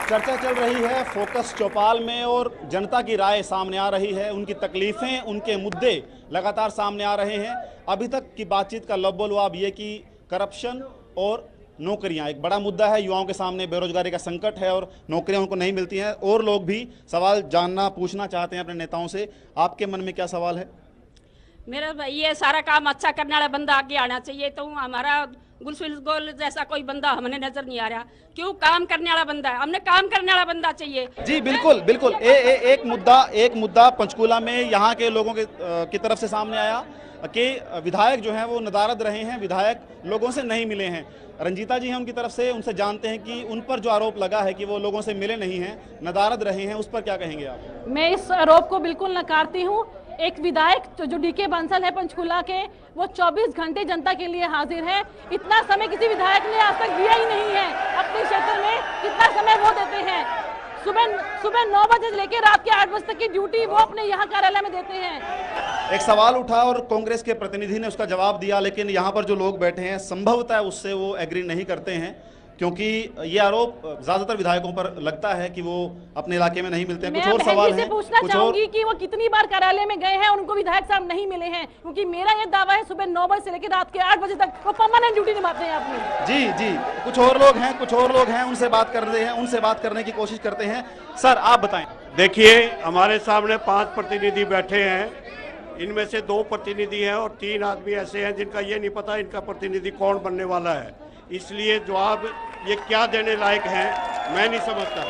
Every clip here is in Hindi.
चर्चा चल रही है फोकस चौपाल में और जनता की राय सामने आ रही है, उनकी तकलीफें, उनके मुद्दे लगातार सामने आ रहे हैं। अभी तक की बातचीत का लबोलबाब ये कि करप्शन और नौकरियां एक बड़ा मुद्दा है। युवाओं के सामने बेरोजगारी का संकट है और नौकरियां उनको नहीं मिलती हैं। और लोग भी सवाल जानना पूछना चाहते हैं अपने नेताओं से। आपके मन में क्या सवाल है? मेरा भाई ये सारा काम अच्छा करने वाला बंदा आगे आना चाहिए। तो हमारा गुलफिल गोल जैसा कोई बंदा हमने नजर नहीं आ रहा। क्यों? काम करने वाला बंदा है, हमने काम करने वाला बंदा चाहिए। जी बिल्कुल बिल्कुल। एक मुद्दा पंचकूला में यहाँ के लोगों की तरफ से सामने आया कि विधायक जो हैं वो नदारद रहे हैं, विधायक लोगों से नहीं मिले हैं। रंजीता जी हैं उनकी तरफ से, उनसे जानते हैं कि उन पर जो आरोप लगा है कि वो लोगों से मिले नहीं हैं, नदारद रहे हैं, उस पर क्या कहेंगे आप? मैं इस आरोप को बिल्कुल नकारती हूँ। एक विधायक जो डीके बंसल है पंचकूला के, वो 24 घंटे जनता के लिए हाजिर है। इतना समय किसी विधायक ने आज तक दिया ही नहीं है। अपने क्षेत्र में कितना समय वो देते हैं? सुबह 9 बजे से लेकर रात के 8 बजे तक की ड्यूटी वो अपने यहाँ कार्यालय में देते हैं। एक सवाल उठा और कांग्रेस के प्रतिनिधि ने उसका जवाब दिया, लेकिन यहाँ पर जो लोग बैठे हैं संभवतः उससे वो एग्री नहीं करते हैं, क्योंकि ये आरोप ज्यादातर विधायकों पर लगता है कि वो अपने इलाके में नहीं मिलते हैं। कुछ और सवाल है, पूछना चाहूंगी कि वो कितनी बार कार्यालय में गए हैं, उनको विधायक साहब नहीं मिले हैं। क्योंकि मेरा ये दावा है सुबह 9 बजे से लेकर रात के 8 बजे तक वो परमानेंट ड्यूटी निभाते हैं अपनी। जी जी, कुछ और लोग हैं उनसे बात कर रहे हैं, उनसे बात करने की कोशिश करते हैं। सर आप बताएं। देखिए, हमारे सामने 5 प्रतिनिधि बैठे हैं। इनमें से 2 प्रतिनिधि हैं और 3 आदमी ऐसे हैं जिनका ये नहीं पता इनका प्रतिनिधि कौन बनने वाला है। इसलिए जवाब ये क्या देने लायक है मैं नहीं समझता।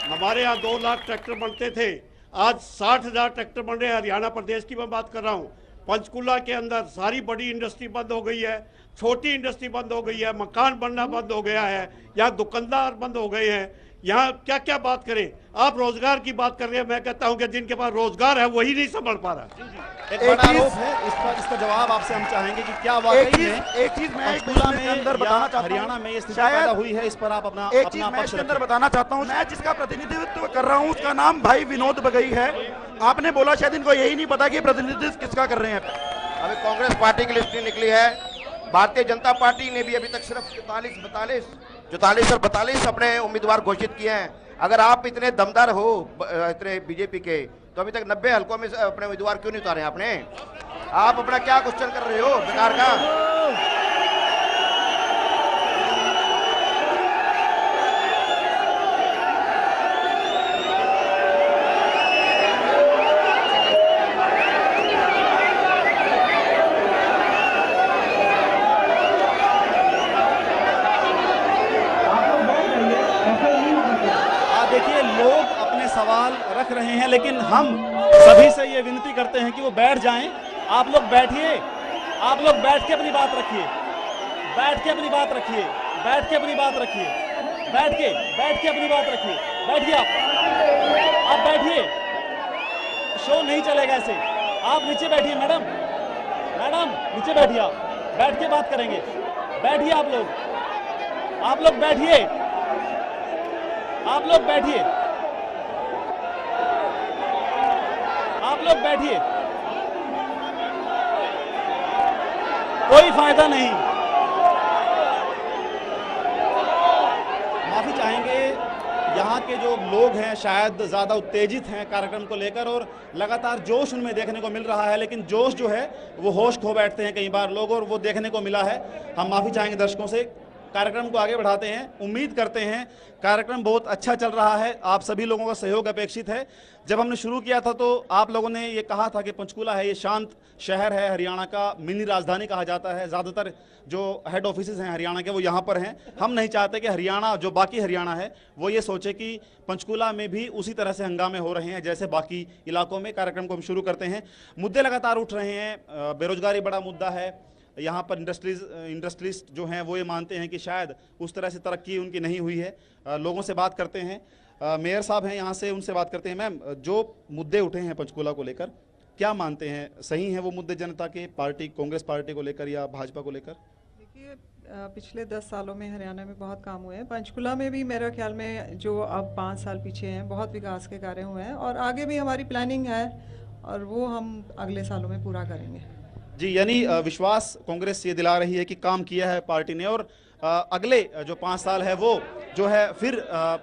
हमारे यहाँ 2 लाख ट्रैक्टर बनते थे, आज 60,000 ट्रैक्टर बन रहे हैं। हरियाणा प्रदेश की मैं बात कर रहा हूँ। पंचकूला के अंदर सारी बड़ी इंडस्ट्री बंद हो गई है, छोटी इंडस्ट्री बंद हो गई है, मकान बनना बंद हो गया है, यहाँ दुकानदार बंद हो गए हैं। यहाँ क्या क्या बात करें? आप रोजगार की बात कर रहे हैं, मैं कहता हूं कि जिनके पास रोजगार है वही नहीं संभल पा रहा। एक बड़ा आरोप है, इसका जवाब आपसे हम चाहेंगे कि क्या वाकई में एक चीज मैं पंचकूला में अंदर बताना चाहता हूं, हरियाणा में ये स्थिति पैदा हुई है, इस पर आप अपना पक्ष अंदर बताना चाहता हूं। मैं जिसका प्रतिनिधित्व कर रहा हूं उसका नाम भाई विनोद बगई है। आपने बोला शायद इनको यही नहीं पता कि प्रतिनिधित्व किसका कर रहे हैं। अभी कांग्रेस पार्टी की लिस्ट निकली है। भारतीय जनता पार्टी ने भी अभी तक सिर्फ 44 और 42 अपने उम्मीदवार घोषित किए हैं। अगर आप इतने दमदार हो, इतने बीजेपी के, तो अभी तक 90 हलकों में अपने उम्मीदवार क्यों नहीं उतारे आपने? आप अपना क्या क्वेश्चन कर रहे हो बेकार का? सवाल रख रहे हैं, लेकिन हम सभी से ये विनती करते हैं कि वो बैठ जाएं। आप लोग बैठिए, आप लोग बैठ के अपनी बात रखिए, बैठ के अपनी बात रखिए, बैठ के अपनी बात रखिए, बैठ के अपनी बात रखिए। बैठिए, आप बैठिए, शो नहीं चलेगा ऐसे। आप नीचे बैठिए मैडम, नीचे बैठिए, आप बैठ के बात करेंगे। बैठिए आप लोग बैठिए, आप लोग बैठिए, आप बैठिए, कोई फायदा नहीं। माफी चाहेंगे, यहाँ के जो लोग हैं शायद ज्यादा उत्तेजित हैं कार्यक्रम को लेकर और लगातार जोश उनमें देखने को मिल रहा है, लेकिन जोश जो है वो होश खो बैठते हैं कई बार लोग, और वो देखने को मिला है। हम माफी चाहेंगे दर्शकों से। कार्यक्रम को आगे बढ़ाते हैं। उम्मीद करते हैं कार्यक्रम बहुत अच्छा चल रहा है, आप सभी लोगों का सहयोग अपेक्षित है। जब हमने शुरू किया था तो आप लोगों ने ये कहा था कि पंचकूला है ये शांत शहर है, हरियाणा का मिनी राजधानी कहा जाता है। ज़्यादातर जो हेड ऑफिसेज हैं हरियाणा के वो यहाँ पर हैं। हम नहीं चाहते कि हरियाणा, जो बाकी हरियाणा है, वो ये सोचे कि पंचकूला में भी उसी तरह से हंगामे हो रहे हैं जैसे बाकी इलाकों में। कार्यक्रम को हम शुरू करते हैं। मुद्दे लगातार उठ रहे हैं। बेरोजगारी बड़ा मुद्दा है। यहाँ पर इंडस्ट्रीज जो हैं वो ये मानते हैं कि शायद उस तरह से तरक्की उनकी नहीं हुई है। लोगों से बात करते हैं। मेयर साहब हैं यहाँ से, उनसे बात करते हैं। मैम, जो मुद्दे उठे हैं पंचकूला को लेकर, क्या मानते हैं, सही हैं वो मुद्दे जनता के, पार्टी कांग्रेस पार्टी को लेकर या भाजपा को लेकर? देखिए, पिछले 10 सालों में हरियाणा में बहुत काम हुए हैं। पंचकूला में भी मेरे ख्याल में जो अब 5 साल पीछे हैं, बहुत विकास के कार्य हुए हैं और आगे भी हमारी प्लानिंग है और वो हम अगले सालों में पूरा करेंगे। जी, यानी विश्वास कांग्रेस ये दिला रही है कि काम किया है पार्टी ने। और अगले जो 5 साल है वो जो है फिर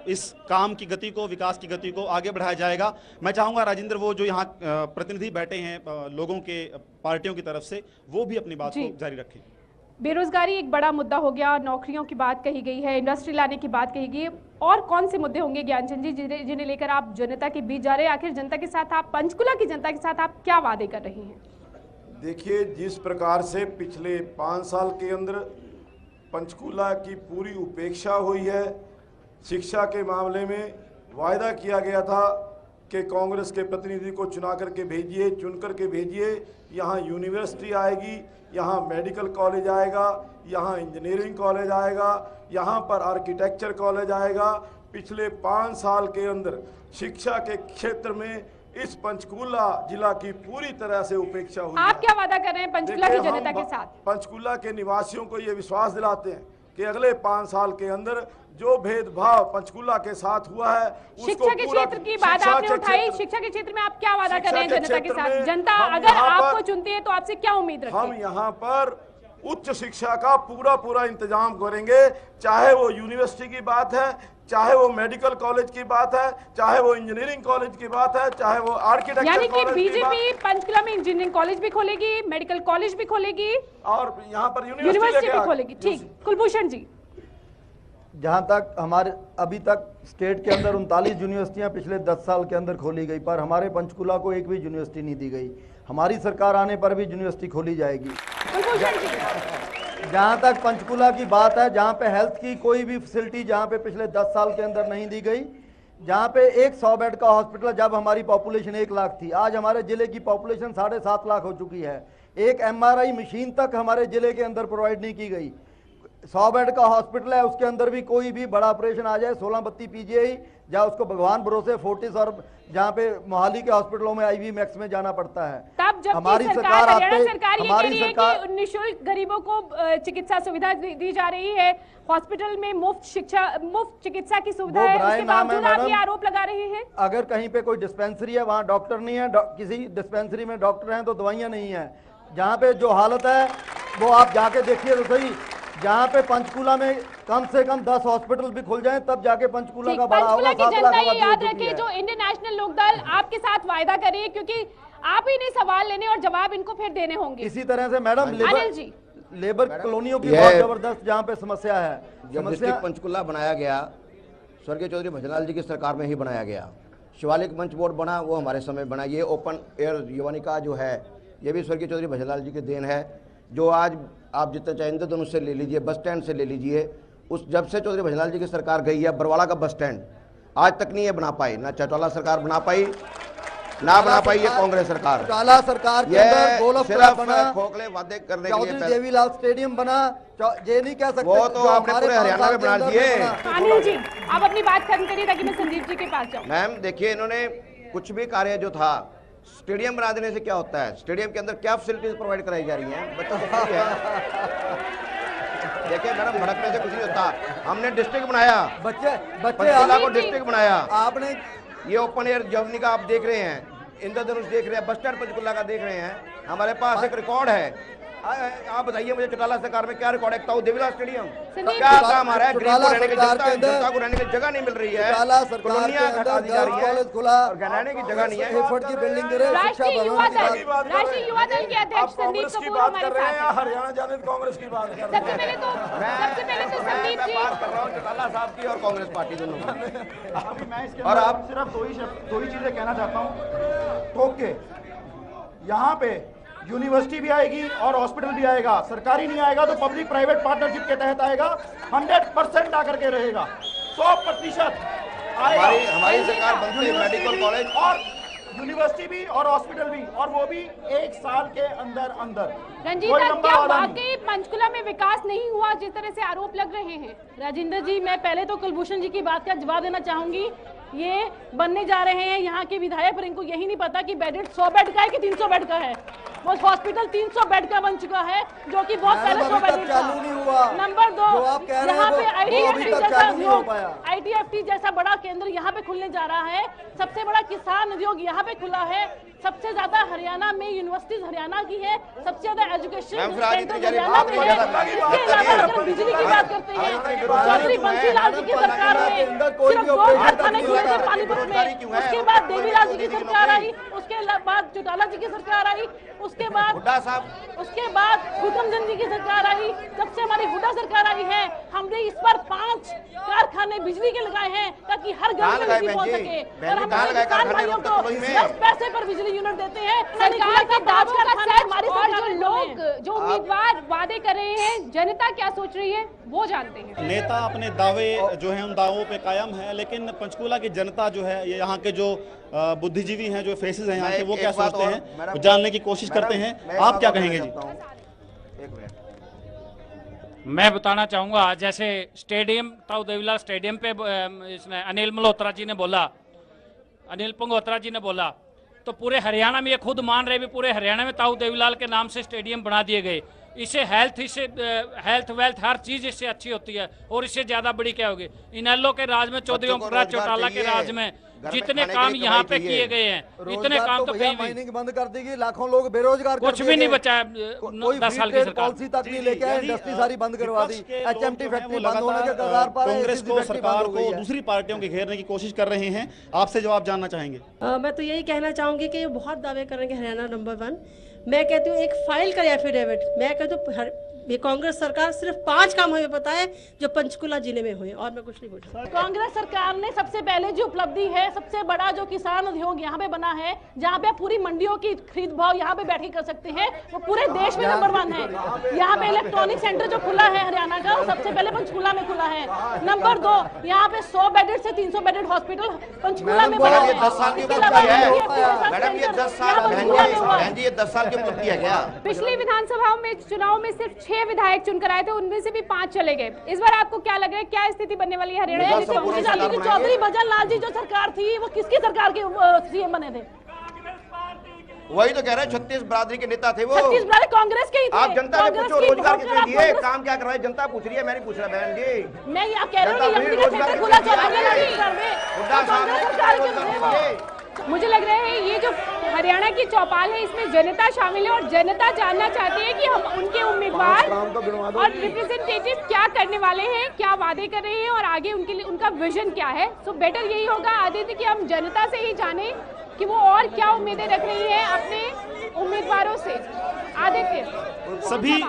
इस काम की गति को, विकास की गति को आगे बढ़ाया जाएगा। मैं चाहूँगा राजेंद्र, वो जो यहाँ प्रतिनिधि बैठे हैं लोगों के, पार्टियों की तरफ से, वो भी अपनी बात को जारी रखें। बेरोजगारी एक बड़ा मुद्दा हो गया, नौकरियों की बात कही गई है, इंडस्ट्री लाने की बात कही गई, और कौन से मुद्दे होंगे ज्ञानचंद जी जिन्हें लेकर आप जनता के बीच जा रहे हैं? आखिर जनता के साथ आप, पंचकुला की जनता के साथ आप क्या वादे कर रही हैं? देखिए, जिस प्रकार से पिछले 5 साल के अंदर पंचकुला की पूरी उपेक्षा हुई है, शिक्षा के मामले में वायदा किया गया था कि कांग्रेस के प्रतिनिधि को चुना करके भेजिए, चुन करके भेजिए, यहाँ यूनिवर्सिटी आएगी, यहाँ मेडिकल कॉलेज आएगा, यहाँ इंजीनियरिंग कॉलेज आएगा, यहाँ पर आर्किटेक्चर कॉलेज आएगा। पिछले 5 साल के अंदर शिक्षा के क्षेत्र में इस पंचकुला जिला की पूरी तरह से उपेक्षा हुई। आप क्या वादा कर रहे हैं पंचकुला की जनता के साथ? पंचकुला के निवासियों को ये विश्वास दिलाते हैं कि अगले 5 साल के अंदर जो भेदभाव पंचकुला के साथ हुआ है उसको, शिक्षा के क्षेत्र की बात आपने उठाई, शिक्षा के क्षेत्र में आप क्या वादा कर रहे हैं जनता के साथ? जनता अगर आपको चुनती है तो आपसे क्या उम्मीद रखती है? हम यहाँ पर उच्च शिक्षा का पूरा इंतजाम करेंगे, चाहे वो यूनिवर्सिटी की बात है, चाहे वो मेडिकल कॉलेज की बात है, चाहे वो इंजीनियरिंग कॉलेज की बात है, चाहे वो आर्किटेक्चर कॉलेज की बात। यानी कि बीजेपी पंचकुला में इंजीनियरिंग कॉलेज भी खोलेगी, मेडिकल कॉलेज भी खोलेगी और यहाँ पर यूनिवर्सिटी भी खोलेगी। ठीक, कुलभूषण जी, जहाँ तक हमारे अभी तक स्टेट के अंदर 39 यूनिवर्सिटियाँ पिछले 10 साल के अंदर खोली गई, पर हमारे पंचकुला को एक भी यूनिवर्सिटी नहीं दी गई। हमारी सरकार आने पर भी यूनिवर्सिटी खोली जाएगी। जहाँ तक पंचकुला की बात है, जहाँ पे हेल्थ की कोई भी फैसिलिटी जहाँ पे पिछले 10 साल के अंदर नहीं दी गई, जहाँ पे एक 100 बेड का हॉस्पिटल, जब हमारी पॉपुलेशन 1 लाख थी, आज हमारे जिले की पॉपुलेशन 7.5 लाख हो चुकी है। एक MRI मशीन तक हमारे जिले के अंदर प्रोवाइड नहीं की गई। 100 बेड का हॉस्पिटल है, उसके अंदर भी कोई भी बड़ा ऑपरेशन आ जाए, 16 बत्ती PGI, जहाँ उसको भगवान भरोसे फोर्टिस और जहाँ पे मोहाली के हॉस्पिटलों में IV मैक्स में जाना पड़ता है। तब जब हमारी सरकार हमारी सरकार निःशुल्क गरीबों को चिकित्सा सुविधा दी जा रही है, हॉस्पिटल में मुफ्त चिकित्सा की सुविधा है, उसके बावजूद आप ये आरोप लगा रहे हैं। अगर कहीं पे कोई डिस्पेंसरी है, वहाँ डॉक्टर नहीं है, किसी डिस्पेंसरी में डॉक्टर हैं तो दवाइयाँ नहीं है। जहाँ पे जो हालत है वो आप जाके देखिए तो सही। जहाँ पे पंचकुला में कम से कम 10 हॉस्पिटल भी खुल जाएं तब जाके पंचकुला का बड़ा होगा। पंचकुला की जनता ये याद रखे, जो इंडियन नेशनल लोकदल आपके साथ वायदा कर रही है, क्योंकि आप ही नहीं सवाल लेने और जवाब इनको फिर देने होंगे। इसी तरह से मैडम लेबर कॉलोनियों की बहुत जबरदस्त जहाँ पे समस्या है। जब डिस्ट्रिक्ट पंचकुला बनाया गया, स्वर्गीय चौधरी भजनलाल जी की सरकार में ही बनाया गया। शिवालिक मंच बोर्ड बना, वो हमारे समय बना। ये ओपन एयर युवानिका जो है, ये भी स्वर्गीय चौधरी भजनलाल जी की देन है। जो आज आप जितना चाहे इंद्रधनुष से ले लीजिए, बस स्टैंड से ले लीजिए, उस जब से चौधरी भजनलाल जी की सरकार गई है, बरवाला का बस स्टैंड आज तक नहीं है बना पाई, ना चौटाला सरकार बना पाई, ना बना पाई ये कांग्रेस सरकार। चौटाला सरकार के अंदर गोल्फ क्लब बना, खोखले वादे करने के लिए चौधरी देवीलाल स्टेडियम बना, ये नहीं कह सकते वो तो आपने पूरे हरियाणा में बना दिए। अनिल जी, आप अपनी बात खत्म करिए ताकि मैं संदीप जी के पास जाऊं। मैम देखिए, इन्होंने कुछ भी कार्य जो था, स्टेडियम बना देने से क्या होता है, स्टेडियम के अंदर क्या फैसिलिटीज प्रोवाइड कराई जा रही हैं, बच्चों को है। देखिए मैडम, भड़कने से कुछ नहीं होता। हमने डिस्ट्रिक्ट बनाया, बच्चे को डिस्ट्रिक्ट बनाया आपने। ये ओपन एयर जवनी का आप देख रहे हैं, इंद्रधनुष देख रहे हैं, बस स्टैंड पंचकुला का देख रहे हैं, हमारे पास एक रिकॉर्ड है। आप बताइए मुझे, चौटाला सरकार में क्या रिकॉर्ड है? देवीलाल स्टेडियम क्या काम आ रहा है? गरीब को रहने की जनता को रहने की जगह नहीं मिल रही है, कॉलोनियां घटा दी जा रही है और रहने की जगह नहीं है। की बिल्डिंग दे रहे, राष्ट्रीय युवा दल के अध्यक्ष संदीप कपूर हमारे साथ हैं। हरियाणा जाने कांग्रेस की बात कर रहे हैं। सबसे पहले तो संदीप जी बात कर रहा हूँ चौटाला साहब की और कांग्रेस पार्टी दोनों की। मैं इसके और आप सिर्फ दो ही चीजें कहना चाहता हूँ। ठोक के यहाँ पे यूनिवर्सिटी भी आएगी और हॉस्पिटल भी आएगा। सरकारी नहीं आएगा तो पब्लिक प्राइवेट पार्टनरशिप के तहत आएगा, 100% आकर के रहेगा, 100% आएगा। हमारी सरकार बनती है मेडिकल कॉलेज और यूनिवर्सिटी भी और हॉस्पिटल भी, और वो भी 1 साल के अंदर अंदर। रंजीत, क्या वाकई पंचकुला में विकास नहीं हुआ जिस तरह से आरोप लग रहे हैं? राजेंद्र जी, मैं पहले तो कुलभूषण जी की बात का जवाब देना चाहूंगी। ये बनने जा रहे हैं यहाँ के विधायक, पर इनको यही नहीं पता कि बेडेड 100 बेड का है कि 300 बेड का है। वो हॉस्पिटल 300 बेड का बन चुका है, जो कि बहुत पहले 100 बेड चालू नहीं हुआ। नंबर 2, यहाँ पे IDFT जैसा बड़ा केंद्र यहाँ पे खुलने जा रहा है। सबसे बड़ा किसान उद्योग यहाँ पे खुला है। सबसे ज्यादा हरियाणा में यूनिवर्सिटीज हरियाणा की है, सबसे ज्यादा एजुकेशन सेंटर हरियाणा में है। इसके अलावा अगर बिजली की बात करते हैं, चौधरी बंसीलाल जी की सरकार में सिर्फ 2 कारखाने खुले थे पानीपत में। उसके बाद देवीलाल जी की सरकार आई, उसके बाद चौटाला जी की सरकार आई, उसके बाद हुक्मचंद जी की सरकार आई। जब से हमारी हुड्डा सरकार आई है, हमने इस पर 5 कारखाने बिजली के लगाए हैं ताकि हर घर में बिजली पहुंच सके। और हम किसान भाइयों को 10 पैसे पर बिजली यूनिट देते हैं। सरकार के दावों का सच और जो लोग जो उम्मीदवार वादे कर रहे हैं, जनता क्या सोच रही है वो जानते हैं। नेता अपने दावे जो है उन दावों पे कायम है, लेकिन पंचकूला की जनता जो है, ये यहाँ के जो बुद्धिजीवी हैं, जो फेसेस हैं यहाँ के, वो क्या सोचते हैं जानने की कोशिश करते हैं। आप क्या कहेंगे जी? मैं बताना चाहूँगा, जैसे स्टेडियम ताऊ देवीलाल स्टेडियम पे इसने अनिल मल्होत्रा जी ने बोला, अनिल पंगोत्रा जी ने बोला, तो पूरे हरियाणा में ये खुद मान रहे भी पूरे हरियाणा में ताऊ देवीलाल के नाम से स्टेडियम बना दिए गए। इससे हेल्थ वेल्थ हर चीज इससे अच्छी होती है, और इससे ज्यादा बड़ी क्या होगी? इनेलो के राज में, चौधरी ओमप्रकाश चौटाला के राज में जितने काम यहाँ पे किए गए हैं, इतने काम तो कहीं माइनिंग बंद कर देगी, लाखों लोग बेरोजगार, कुछ भी नहीं बचा। 10 साल की सरकार पॉलिसी तक नहीं लेके आए, इंडस्ट्री सारी बंद करवा दी, HMT फैक्ट्री बंद होने के कगार पर है। कांग्रेस को, सरकार को, दूसरी पार्टियों के घेरने की कोशिश कर रहे हैं। आपसे जवाब जानना चाहेंगे। मैं तो यही कहना चाहूंगी कि ये बहुत दावे करेंगे हरियाणा नंबर 1। मैं कहती हूँ एक फाइल करे एफिडेविट। मैं कहती हूँ ये कांग्रेस सरकार सिर्फ 5 काम हमें बताए जो पंचकुला जिले में हुए, और मैं कुछ नहीं बोलूँ। कांग्रेस सरकार ने सबसे पहले जो उपलब्धि है, सबसे बड़ा जो किसान उद्योग यहाँ पे बना है, जहाँ पे पूरी मंडियों की खरीद भाव यहाँ पे बैठ के कर सकते हैं, वो पूरे देश में नंबर 1 है। यहाँ पे इलेक्ट्रॉनिक सेंटर जो खुला है हरियाणा का, सबसे पहले पंचकूला में खुला है। नंबर 2, यहाँ पे 100 बेडेड से 300 बेडेड हॉस्पिटल पंचकूला में बना है। 10 साल की उपलब्धि है मैडम, ये 10 साल की उपलब्धि है क्या? पिछली विधानसभा में चुनाव में सिर्फ 6 विधायक चुनकर आए थे, उनमें से भी 5 चले गए। इस बार आपको क्या लग रहा है, क्या स्थिति बनने वाली है हरियाणा में? चौधरी भजनलाल जी जो सरकार थी, वो किसकी सरकार के सीएम बने थे? वही तो कह रहे हैं, 36 बरादरी के नेता थे वो। 36 बरादरी कांग्रेस के ही थे। आप जनता से पूछो रोजगार किसने दिए, काम क्या करवाए, जनता पूछ रही है, मैं नहीं पूछ रहा बहन जी। मैं आप कह रही हूँ मुझे लग रहा है ये जो हरियाणा की चौपाल है, इसमें जनता शामिल है, और जनता जानना चाहती है कि हम उनके उम्मीदवार और रिप्रेजेंटेटिव क्या करने वाले हैं, क्या वादे कर रहे हैं, और आगे उनके लिए उनका विजन क्या है। सो बेटर यही होगा आदित्य कि हम जनता से ही जाने कि वो और क्या उम्मीदें रख रही है अपने उम्मीदवारों से। आदित्य,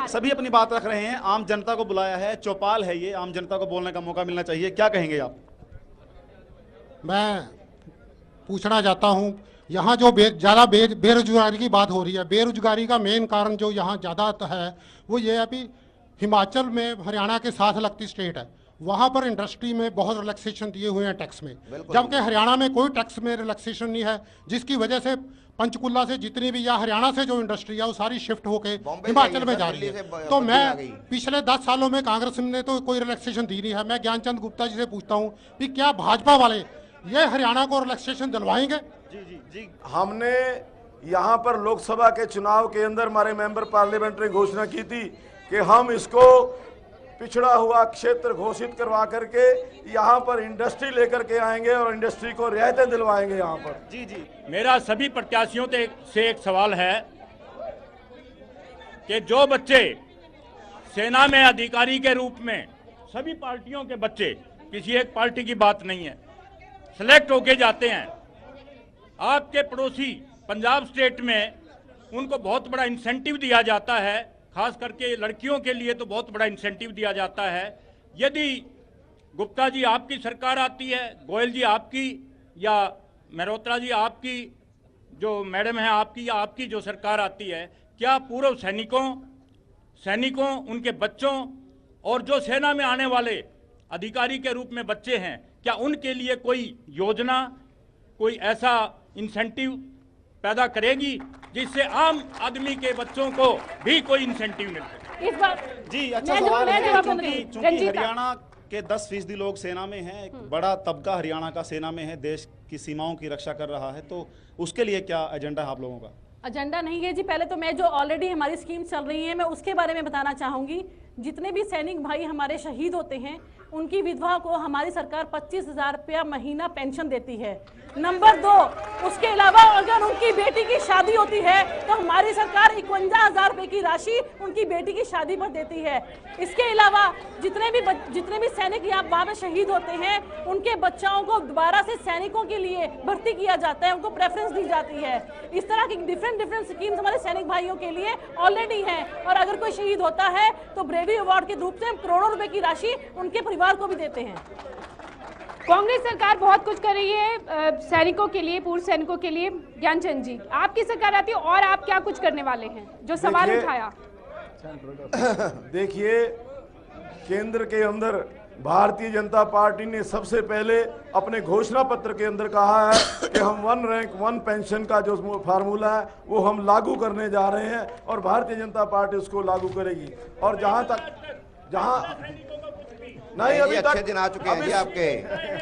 सभी अपनी बात रख रहे हैं। आम जनता को बुलाया है, चौपाल है ये, आम जनता को बोलने का मौका मिलना चाहिए। क्या कहेंगे आप? मैं पूछना चाहता हूँ, यहाँ जो ज़्यादा बेरोजगारी की बात हो रही है, बेरोजगारी का मेन कारण जो यहाँ ज़्यादा है वो ये है कि हिमाचल में हरियाणा के साथ लगती स्टेट है, वहाँ पर इंडस्ट्री में बहुत रिलैक्सेशन दिए हुए हैं टैक्स में, जबकि हरियाणा में कोई टैक्स में रिलैक्सेशन नहीं है, जिसकी वजह से पंचकुला से जितनी भी या हरियाणा से जो इंडस्ट्री है वो सारी शिफ्ट होके हिमाचल में जा रही है। तो मैं पिछले 10 सालों में कांग्रेस ने तो कोई रिलैक्सेशन दी नहीं है। मैं ज्ञानचंद गुप्ता जी से पूछता हूँ कि क्या भाजपा वाले ये हरियाणा को रिलैक्सेशन दिलवाएंगे? जी हमने यहाँ पर लोकसभा के चुनाव के अंदर हमारे मेंबर पार्लियामेंट ने घोषणा की थी कि हम इसको पिछड़ा हुआ क्षेत्र घोषित करवा करके यहाँ पर इंडस्ट्री लेकर के आएंगे और इंडस्ट्री को रियायतें दिलवाएंगे यहाँ पर। जी मेरा सभी प्रत्याशियों से एक सवाल है कि जो बच्चे सेना में अधिकारी के रूप में, सभी पार्टियों के बच्चे, किसी एक पार्टी की बात नहीं है, सेलेक्ट होके जाते हैं, आपके पड़ोसी पंजाब स्टेट में उनको बहुत बड़ा इंसेंटिव दिया जाता है, खास करके लड़कियों के लिए तो बहुत बड़ा इंसेंटिव दिया जाता है। यदि गुप्ता जी आपकी सरकार आती है, गोयल जी आपकी, या मल्होत्रा जी आपकी, जो मैडम है आपकी, या आपकी जो सरकार आती है, क्या पूर्व सैनिकों उनके बच्चों और जो सेना में आने वाले अधिकारी के रूप में बच्चे हैं, क्या उनके लिए कोई योजना, कोई ऐसा इंसेंटिव पैदा करेगी जिससे आम आदमी के बच्चों को भी कोई इंसेंटिव मिले? इस बार जी अच्छा सवाल है, क्योंकि हरियाणा के 10% लोग सेना में हैं, एक बड़ा तबका हरियाणा का सेना में है, देश की सीमाओं की रक्षा कर रहा है, तो उसके लिए क्या एजेंडा है आप लोगों का? एजेंडा नहीं है जी। पहले तो मैं जो ऑलरेडी हमारी स्कीम चल रही है मैं उसके बारे में बताना चाहूँगी। जितने भी सैनिक भाई हमारे शहीद होते हैं उनकी विधवा को हमारी सरकार 25,000 रुपया महीना पेंशन देती है। नंबर 2, उसके अलावा अगर उनकी बेटी की शादी होती है तो हमारी सरकार 51,000 रुपये की राशि उनकी बेटी की शादी पर देती है। इसके अलावा जितने भी सैनिक यहाँ वहाँ पे शहीद होते हैं उनके बच्चों को दोबारा से सैनिकों के लिए भर्ती किया जाता है, उनको प्रेफरेंस दी जाती है। इस तरह की डिफरेंट स्कीम्स हमारे सैनिक भाइयों के लिए ऑलरेडी हैं। और अगर कोई शहीद होता है तो ब्रेवरी अवार्ड के रूप से करोड़ों रुपए की राशि उनके परिवार को भी देते हैं। कांग्रेस सरकार बहुत कुछ कर रही है सैनिकों के लिए, पूर्व सैनिकों के लिए। ज्ञानचंद जी, आपकी सरकार आती है और आप क्या कुछ करने वाले हैं जो सवाल उठाया? देखिए, केंद्र के अंदर भारतीय जनता पार्टी ने सबसे पहले अपने घोषणा पत्र के अंदर कहा है कि हम 1 रैंक 1 पेंशन का जो फार्मूला है वो हम लागू करने जा रहे हैं और भारतीय जनता पार्टी उसको लागू करेगी। और जहां नहीं, अभी अच्छे दिन आ चुके हैं जी, आपके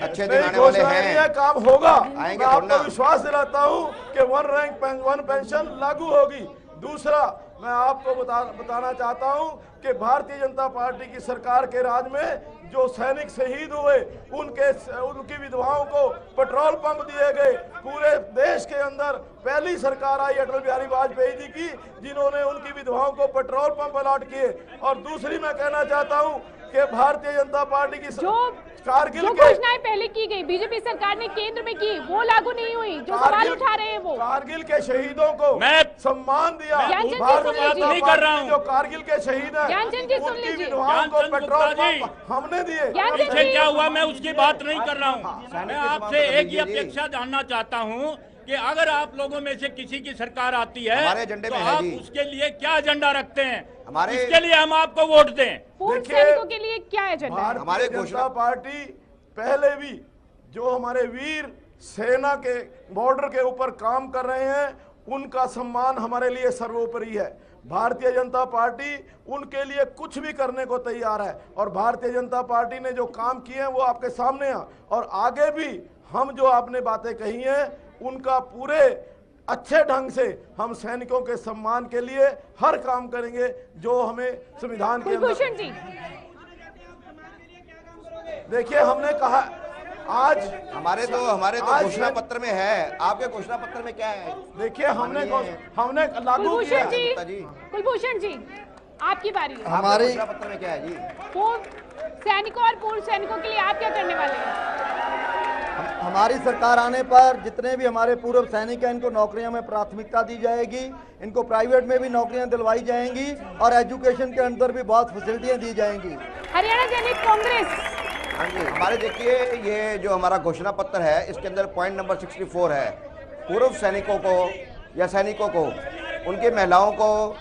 अच्छे दिन आने वाले घोषणा हैं, काम होगा। आएंगे। मैं आपको विश्वास दिलाता हूं कि 1 रैंक 1 पेंशन लागू होगी। दूसरा, मैं आपको बताना चाहता हूं कि भारतीय जनता पार्टी की सरकार के राज में जो सैनिक शहीद हुए उनकी विधवाओं को पेट्रोल पंप दिए गए। पूरे देश के अंदर पहली सरकार आई अटल बिहारी वाजपेयी जी की जिन्होंने उनकी विधवाओं को पेट्रोल पंप अलॉट किए। और दूसरी मैं कहना चाहता हूं कि भारतीय जनता पार्टी की जो घोषणाएं पहले की गई बीजेपी सरकार ने केंद्र में की वो लागू नहीं हुई, जो सवाल उठा रहे हैं वो कारगिल के शहीदों को मैं सम्मान दिया। नहीं कर रहा हूँ। जो कारगिल के शहीद हैं उनकी विधवाओं को पेट्रोल पंप हमने दिए। पीछे क्या हुआ मैं उसकी बात नहीं कर रहा हूँ। मैं आपसे एक ही अपेक्षा जानना चाहता हूँ कि अगर आप लोगों में से किसी की सरकार आती है हमारे एजेंडे में तो है आप जी। उसके लिए क्या एजेंडा रखते हैं, हमारे इसके लिए हम आपको वोट दें। पूर्व सैनिकों के लिए क्या एजेंडा है? हमारे जनता पार्टी पहले भी जो हमारे वीर सेना के बॉर्डर के ऊपर काम कर रहे हैं उनका सम्मान हमारे लिए सर्वोपरि है। भारतीय जनता पार्टी उनके लिए कुछ भी करने को तैयार है और भारतीय जनता पार्टी ने जो काम किए हैं वो आपके सामने हैं। और आगे भी हम जो आपने बातें कही हैं उनका पूरे अच्छे ढंग से हम सैनिकों के सम्मान के लिए हर काम करेंगे जो हमें संविधान के अंदर। देखिए, हमने कहा आज हमारे तो घोषणा पत्र में है, आपके घोषणा पत्र में क्या है? देखिए, हमने लागू किया है। कुलभूषण जी, आपकी बारी है। हमारे घोषणा पत्र में क्या है जी? पूर्व सैनिकों और पूर्व सैनिकों के लिए आप क्या करने वाले हैं? हमारी सरकार आने पर जितने भी हमारे पूर्व सैनिक हैं इनको नौकरियों में प्राथमिकता दी जाएगी, इनको प्राइवेट में भी नौकरियां दिलवाई जाएंगी और एजुकेशन के अंदर भी बहुत फैसिलिटियां दी जाएंगी। हरियाणा सैनिक कांग्रेस। हाँ जी, हमारे देखिए ये जो हमारा घोषणा पत्र है इसके अंदर पॉइंट नंबर 64 है, पूर्व सैनिकों को या सैनिकों को, उनकी महिलाओं को,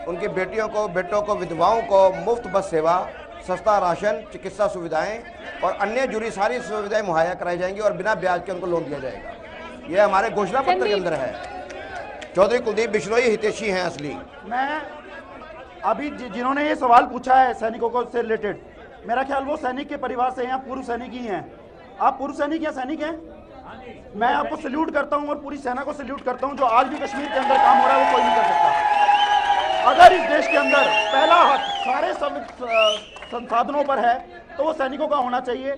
उनकी बेटियों को, बेटों को, विधवाओं को मुफ्त बस सेवा, सस्ता राशन, चिकित्सा सुविधाएं और अन्य जुड़ी सारी सुविधाएं मुहैया कराई जाएंगी और बिना ब्याज के उनको लोन दिया जाएगा। ये हमारे घोषणा पत्र के अंदर है। चौधरी कुलदीप बिश्नोई हितैषी हैं असली। मैं अभी जिन्होंने ये सवाल पूछा है सैनिकों को से रिलेटेड, मेरा ख्याल वो सैनिक के परिवार से हैं, पूर्व सैनिक ही हैं। आप पूर्व सैनिक या सैनिक हैं? मैं आपको सल्यूट करता हूं और पूरी सेना को सल्यूट करता हूं। जो आज भी कश्मीर के अंदर काम हो रहा है वो कोई नहीं कर सकता। अगर इस देश के अंदर पहला हक सारे संसाधनों पर है तो वो सैनिकों का होना चाहिए।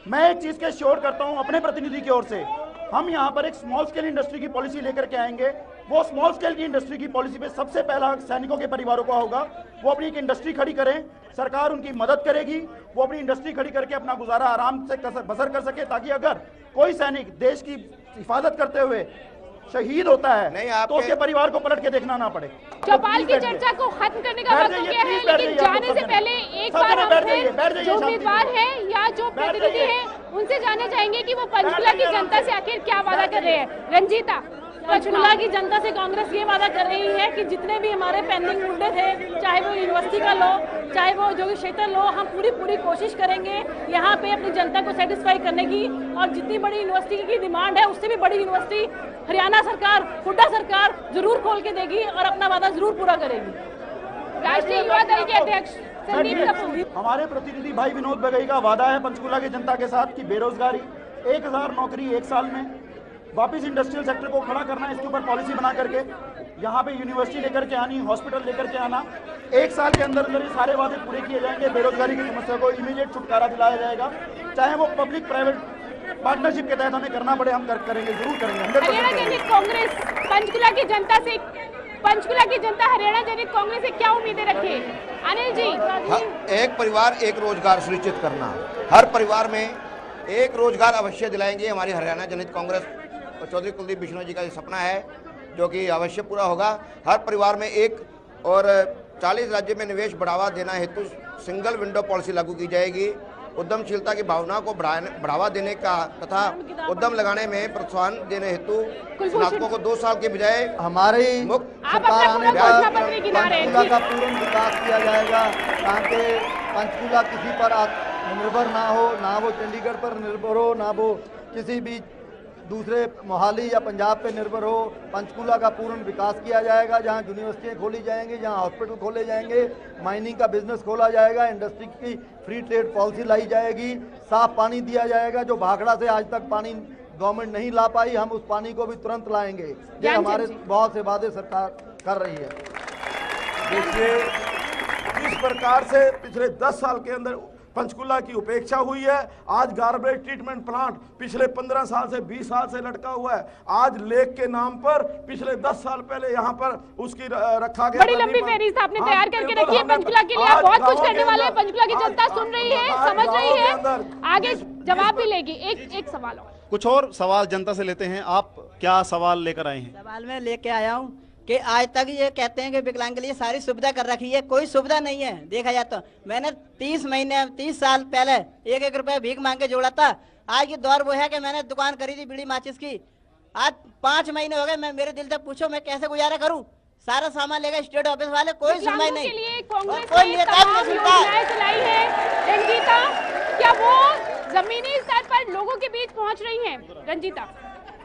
मैं एक चीज के श्योर करता हूं अपने प्रतिनिधि की ओर से, हम यहां पर एक स्मॉल स्केल इंडस्ट्री की पॉलिसी लेकर के आएंगे। वो स्मॉल स्केल की इंडस्ट्री की पॉलिसी पे सबसे पहला हक सैनिकों के परिवारों का होगा। वो अपनी एक इंडस्ट्री खड़ी करें, सरकार उनकी मदद करेगी, वो अपनी इंडस्ट्री खड़ी करके अपना गुजारा आराम से बसर कर सके, ताकि अगर कोई सैनिक देश की हिफाजत करते हुए शहीद होता है तो उसके परिवार को पलट के देखना ना पड़े। चौपाल की चर्चा को खत्म करने का वक्त हो गया है, लेकिन जाने से पहले एक बार हम फिर जो उम्मीदवार है या जो प्रतिनिधि है उनसे जानना चाहेंगे कि वो पंचकुला की जनता से आखिर क्या वादा कर रहे हैं। रंजीता, पंचकुला की जनता से कांग्रेस ये वादा कर रही है कि जितने भी हमारे पेंडिंग मुद्दे थे, चाहे वो यूनिवर्सिटी का लो, चाहे वो जो क्षेत्र लो, हम पूरी कोशिश करेंगे यहाँ पे अपनी जनता को सेटिस्फाई करने की। और जितनी बड़ी यूनिवर्सिटी की डिमांड है उससे भी बड़ी यूनिवर्सिटी हरियाणा सरकार, हुड्डा सरकार जरूर खोल के देगी और अपना वादा जरूर पूरा करेगी। राष्ट्रीय युवा दल के अध्यक्ष संदीप कपूर। हमारे प्रतिनिधि भाई विनोद बगई का वादा है पंचकुला की जनता के साथ कि बेरोजगारी 1000 नौकरी 1 साल में, वापस इंडस्ट्रियल सेक्टर को खड़ा करना, इसके ऊपर पॉलिसी बना करके यहाँ पे यूनिवर्सिटी लेकर के आनी, हॉस्पिटल लेकर के आना। 1 साल के अंदर अंदर ये सारे वादे पूरे किए जाएंगे। बेरोजगारी की समस्या को इमीडिएट छुटकारा दिलाया जाएगा, चाहे वो पब्लिक प्राइवेट पार्टनरशिप के तहत हमें करना पड़े, हम करेंगे, जरूर करेंगे। हरियाणा जनहित कांग्रेस पंचकुला की जनता से, पंचकुला की जनता हरियाणा जनहित कांग्रेस से क्या उम्मीदें रखे? अनिल जी। एक परिवार एक रोजगार सुनिश्चित करना, हर परिवार में एक रोजगार अवश्य दिलाएंगे। हमारी हरियाणा जनहित कांग्रेस और चौधरी कुलदीप बिश्नोई जी का ये सपना है जो कि अवश्य पूरा होगा। हर परिवार में एक, और 40 राज्य में निवेश बढ़ावा देना हेतु सिंगल विंडो पॉलिसी लागू की जाएगी। उद्यमशीलता की भावना को बढ़ावा देने का तथा उद्यम लगाने में प्रोत्साहन देने हेतु स्नातकों को 2 साल के बजाय हमारी सरकार आने पर पंचकुला का पूर्ण विकास किया जाएगा, ताकि पंचकुला किसी पर निर्भर ना हो, ना वो चंडीगढ़ पर निर्भर हो, ना वो किसी भी दूसरे मोहाली या पंजाब पे निर्भर हो। पंचकुला का पूर्ण विकास किया जाएगा, जहां यूनिवर्सिटियां खोली जाएंगी, जहां हॉस्पिटल खोले जाएंगे, माइनिंग का बिजनेस खोला जाएगा, इंडस्ट्री की फ्री ट्रेड पॉलिसी लाई जाएगी, साफ पानी दिया जाएगा। जो भाखड़ा से आज तक पानी गवर्नमेंट नहीं ला पाई, हम उस पानी को भी तुरंत लाएंगे। ये हमारे बहुत से वादे सरकार कर रही है। देखिए, जिस प्रकार से पिछले 10 साल के अंदर पंचकुला की उपेक्षा हुई है, आज गार्बेज ट्रीटमेंट प्लांट पिछले 15 साल से 20 साल से लटका हुआ है। आज लेक के नाम पर पिछले 10 साल पहले यहाँ पर उसकी रखा गया। बड़ी लंबी फहरिस्त आपने तैयार करके रखी है पंचकुला के लिए, आप बहुत कुछ करने वाले हैं। पंचकुला की जनता सुन रही है, समझ रही है, आगे जवाब भी लेगी। एक सवाल और, कुछ और सवाल जनता से लेते हैं। आप क्या सवाल लेकर आए हैं? सवाल में लेके आया हूँ कि आज तक ये कहते हैं कि विकलांग के लिए सारी सुविधा कर रखी है, कोई सुविधा नहीं है। देखा जाए तो मैंने 30 साल पहले 1-1 रुपए भीख मांग के जोड़ा था। आज की दौर वो है कि मैंने दुकान करी थी बीड़ी माचिस की, आज 5 महीने हो गए, मैं मेरे दिल से पूछो मैं कैसे गुजारा करूं? सारा सामान लेगा स्टेट ऑफिस वाले, कोई सुनवाई नहीं, कोई नेता नहीं सुनता। रंजीता, क्या वो जमीनी स्तर पर लोगों के बीच पहुंच रही हैं? रंजीता,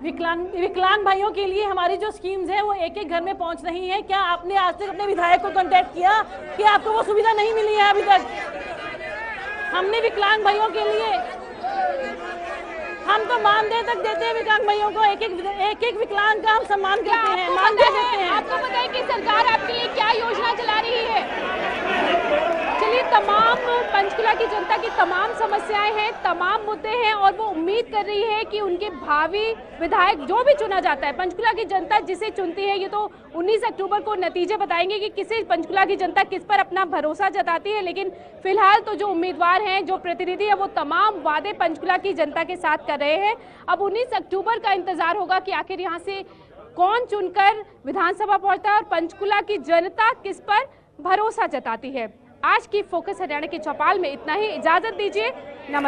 विकलांग भाइयों के लिए हमारी जो स्कीम्स है वो एक-एक घर में पहुंच रही है। क्या आपने आज तक अपने विधायक को कांटेक्ट किया कि आपको वो सुविधा नहीं मिली है अभी तक? हमने विकलांग भाइयों के लिए, हम तो मानदेय तक देते हैं विकलांग भाइयों को, एक विकलांग का हम सम्मान करते हैं, मानदेय देते हैं। आपको पता है कि सरकार आपके लिए क्या योजना चला रही है? चलिए, तमाम पंचकुला की जनता की तमाम समस्याएं हैं, तमाम मुद्दे हैं, और वो उम्मीद कर रही है कि उनके भावी विधायक जो भी चुना जाता है, पंचकुला की जनता जिसे चुनती है, ये तो 19 अक्टूबर को नतीजे बताएंगे कि किसे पंचकुला की जनता किस पर अपना भरोसा जताती है। लेकिन फिलहाल तो जो उम्मीदवार हैं, जो प्रतिनिधि है, वो तमाम वादे पंचकुला की जनता के साथ कर रहे हैं। अब 19 अक्टूबर का इंतजार होगा कि आखिर यहाँ से कौन चुनकर विधानसभा पहुंचता है और पंचकुला की जनता किस पर भरोसा जताती है। आज की फोकस हरियाणा के चौपाल में इतना ही, इजाजत दीजिए, नमस्कार।